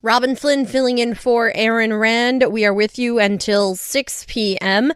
Robin Flynn filling in for Aaron Rand. We are with you until 6 p.m.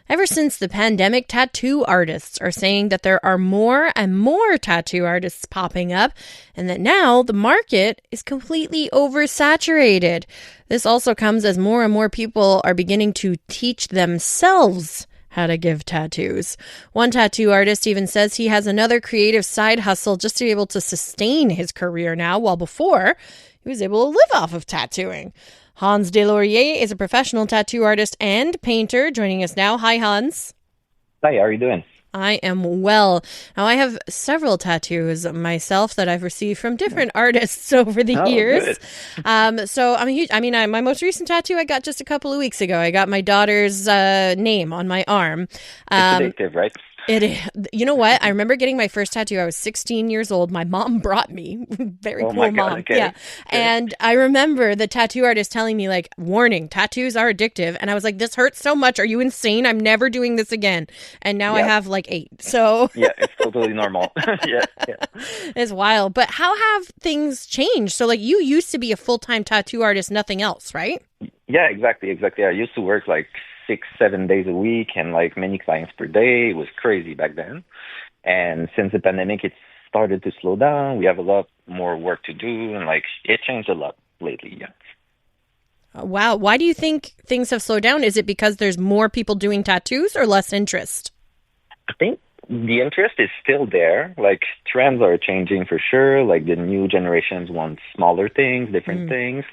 Ever since the pandemic, tattoo artists are saying that there are more and more tattoo artists popping up and that now the market is completely oversaturated. This also comes as more and more people are beginning to teach themselves how to give tattoos. One tattoo artist even says he has another creative side hustle just to be able to sustain his career now, while before he was able to live off of tattooing. Hans Deslauriers is a professional tattoo artist and painter joining us now. Hi, Hans. Hi, how are you doing? I am well. Now, I have several tattoos myself that I've received from different artists over the years. So I'm a huge, my most recent tattoo I got just a couple of weeks ago. I got my daughter's name on my arm. It's addictive, right? You know what? I remember getting my first tattoo. I was 16 years old. My mom brought me. Very cool mom. God, okay. Yeah. Okay. And I remember the tattoo artist telling me, like, warning, tattoos are addictive. And I was like, this hurts so much. Are you insane? I'm never doing this again. And now I have like 8. So yeah, it's totally normal. yeah. It's wild. But how have things changed? So like you used to be a full-time tattoo artist, nothing else, right? Yeah, exactly. I used to work like 6-7 days a week and like many clients per day. It was crazy back then. And since the pandemic, it started to slow down. We have a lot more work to do, and like it changed a lot lately. Yeah. Wow. Why do you think things have slowed down? Is it because there's more people doing tattoos or less interest? I think the interest is still there. Like trends are changing for sure. Like the new generations want smaller things, different things,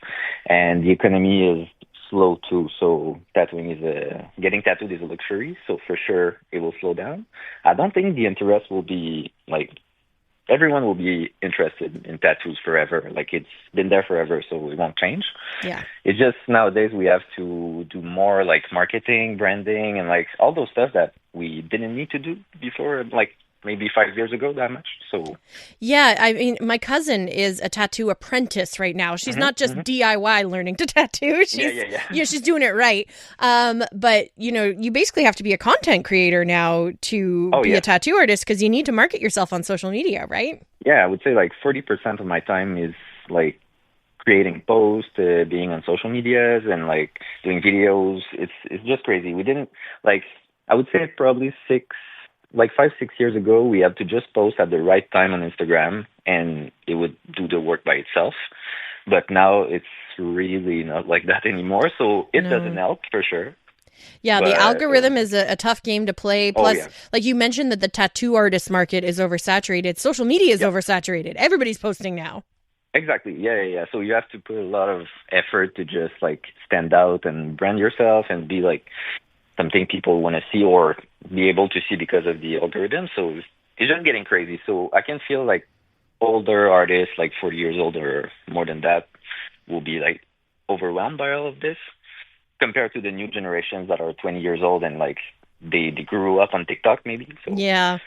and the economy is slow too. So tattooing is getting tattooed is a luxury. So for sure it will slow down. I don't think the interest will be like everyone will be interested in tattoos forever. Like it's been there forever, so it won't change. Yeah. It's just nowadays we have to do more like marketing, branding, and like all those stuff that we didn't need to do before, like maybe 5 years ago that much. So yeah, I mean, my cousin is a tattoo apprentice right now. She's not just DIY learning to tattoo. She's doing it right. But you basically have to be a content creator now to be a tattoo artist because you need to market yourself on social media, right? Yeah, I would say like 40% of my time is like creating posts, being on social medias, and like doing videos. It's just crazy. We didn't like. I would say probably 5-6 years ago, we had to just post at the right time on Instagram and it would do the work by itself. But now it's really not like that anymore. So it doesn't help for sure. Yeah, the algorithm is a tough game to play. Plus, like you mentioned that the tattoo artist market is oversaturated. Social media is oversaturated. Everybody's posting now. Exactly. Yeah. So you have to put a lot of effort to just like stand out and brand yourself and be like something people want to see or be able to see because of the algorithm. So it's just getting crazy. So I can feel like older artists, like 40 years old or more than that, will be like overwhelmed by all of this compared to the new generations that are 20 years old and like they grew up on TikTok maybe. So, yeah,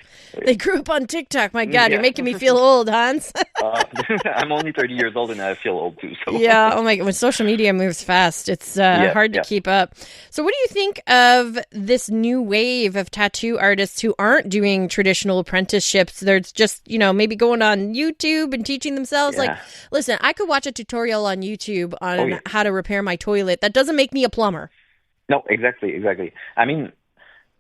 they grew up on TikTok. My God, you're making me feel old, Hans. I'm only 30 years old and I feel old too. So. Yeah, oh my God, when social media moves fast, it's hard to keep up. So what do you think of this new wave of tattoo artists who aren't doing traditional apprenticeships? They're just, maybe going on YouTube and teaching themselves. Like, listen, I could watch a tutorial on YouTube on how to repair my toilet. That doesn't make me a plumber. No, exactly. I mean,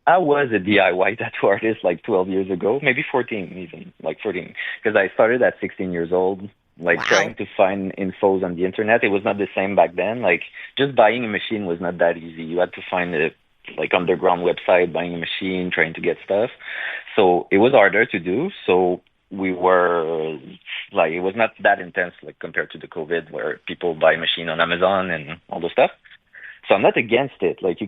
I was a DIY tattoo artist like 12 years ago, maybe 14 even, like 14, because I started at 16 years old, trying to find infos on the internet. It was not the same back then. Like just buying a machine was not that easy. You had to find a underground website, buying a machine, trying to get stuff. So it was harder to do. So we were like, it was not that intense like compared to the COVID where people buy a machine on Amazon and all those stuff. So I'm not against it. Like you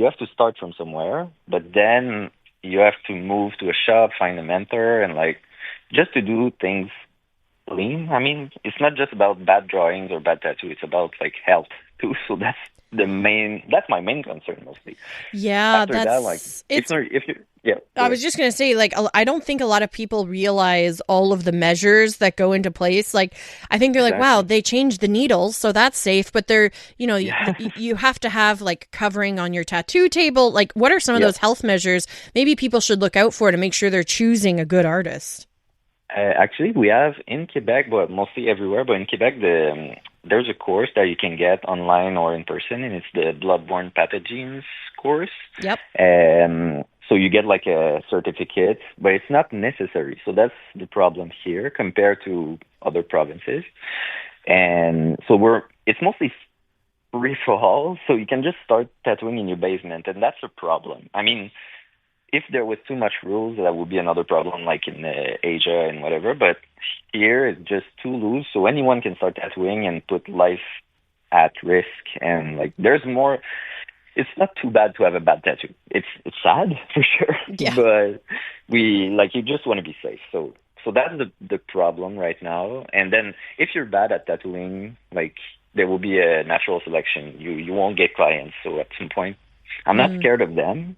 have to start from somewhere, but then you have to move to a shop, find a mentor, and like just to do things clean. I mean, it's not just about bad drawings or bad tattoo. It's about like health too. So that's my main concern mostly. Yeah, after that, like I was just going to say, like, I don't think a lot of people realize all of the measures that go into place. Like, I think they're like, wow, they changed the needles, so that's safe. But they're, you have to have like covering on your tattoo table. Like, what are some of those health measures maybe people should look out for to make sure they're choosing a good artist? Actually, we have in Quebec, but mostly everywhere. But in Quebec, there's a course that you can get online or in person, and it's the bloodborne pathogens course. Yep. So you get like a certificate, but it's not necessary. So that's the problem here compared to other provinces. And so it's mostly free for all. So you can just start tattooing in your basement, and that's a problem. I mean, if there was too much rules, that would be another problem, like in Asia and whatever. But here it's just too loose, so anyone can start tattooing and put life at risk. And like, there's more. It's not too bad to have a bad tattoo. It's sad for sure, but you just want to be safe. So that's the problem right now. And then if you're bad at tattooing, like, there will be a natural selection. You won't get clients. So at some point, I'm not scared of them.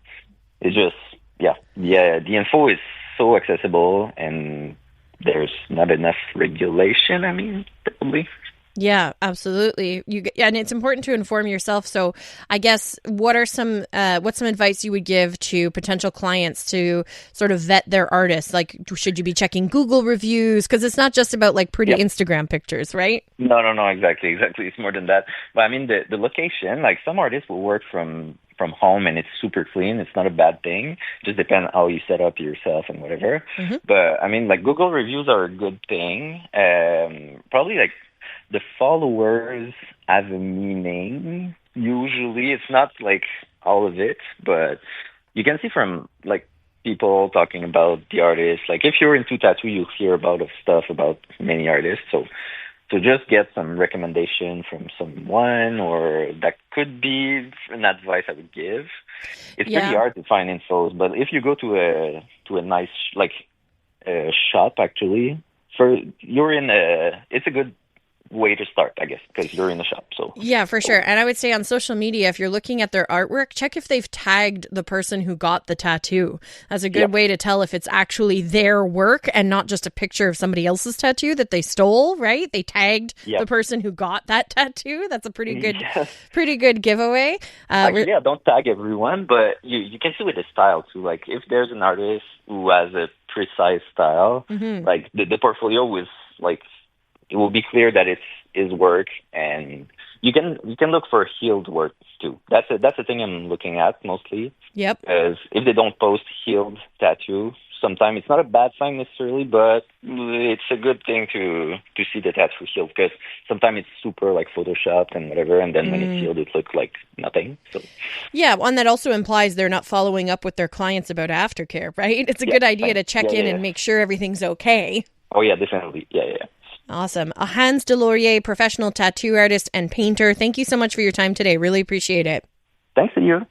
It's just, the info is so accessible, and there's not enough regulation, I mean, probably. Yeah, absolutely. And it's important to inform yourself. So I guess what's some advice you would give to potential clients to sort of vet their artists? Like, should you be checking Google reviews? Because it's not just about like pretty Instagram pictures, right? No, exactly. It's more than that. But I mean, the location, like, some artists will work from home and it's super clean. It's not a bad thing. Just depends how you set up yourself and whatever. Mm-hmm. But I mean, like, Google reviews are a good thing. Probably like, the followers have a meaning. Usually, it's not like all of it, but you can see from like people talking about the artist. Like, if you're into tattoo, you'll hear about stuff about many artists. So just get some recommendation from someone, or that could be an advice I would give. It's pretty hard to find info, but if you go to a nice shop, actually, it's a good way to start, I guess, because you're in the shop. So yeah, for sure. And I would say on social media, if you're looking at their artwork, check if they've tagged the person who got the tattoo. That's a good way to tell if it's actually their work and not just a picture of somebody else's tattoo that they stole, right? They tagged the person who got that tattoo. That's a pretty good giveaway. Actually, don't tag everyone, but you can see with the style too. Like, if there's an artist who has a precise style, like the portfolio was like, it will be clear that it's his work, and you can look for healed work too. That's the thing I'm looking at mostly. Yep. Because if they don't post healed tattoo, sometimes it's not a bad sign necessarily, but it's a good thing to see the tattoo healed, because sometimes it's super like photoshopped and whatever, and then when it's healed, it looks like nothing. So yeah, and that also implies they're not following up with their clients about aftercare, right? It's a good idea to check in and make sure everything's okay. Oh yeah, definitely. Yeah. Awesome. Hans Deslauriers, professional tattoo artist and painter. Thank you so much for your time today. Really appreciate it. Thanks to you.